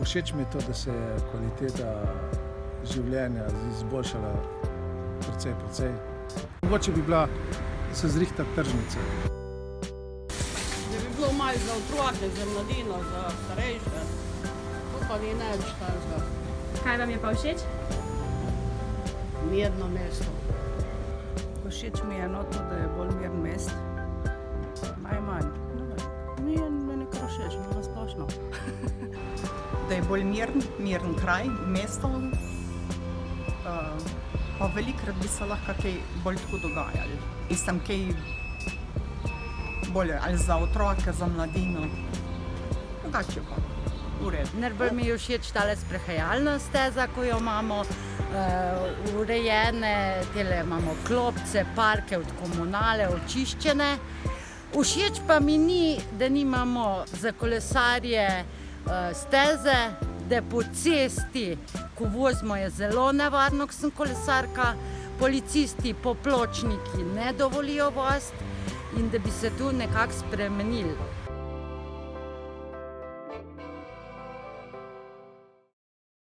Všeč mi je to, da se je kvaliteta življenja izboljšala precej. Mogoče bi bila se zrihta tržnica. Da bi bilo malo za otroke, za mladino, za starejše. To pa ni nič takega. Kaj vam je pa všeč? Mirno mesto. Všeč mi je to, da je bolj miren mest. Najmanj. Mi je nekaj všeč, na splošno. Da je bolj miren kraj, mesto. Pa velikrat bi se lahko kaj bolj tako dogajali. Mislim, kaj bolje, ali za otroke, za mladino. Drugače pa, v redu. Najbolj mi je všeč tale sprehajalna steza, ko jo imamo, urejene, tele imamo klopce, parke od komunale, očiščene. Všeč pa mi ni, da nimamo za kolesarje steze, da po cesti, ko vozimo, je zelo nevarno, ko sem kolesarka, policisti, popločniki ne dovolijo voziti in da bi se tu nekako spremenili.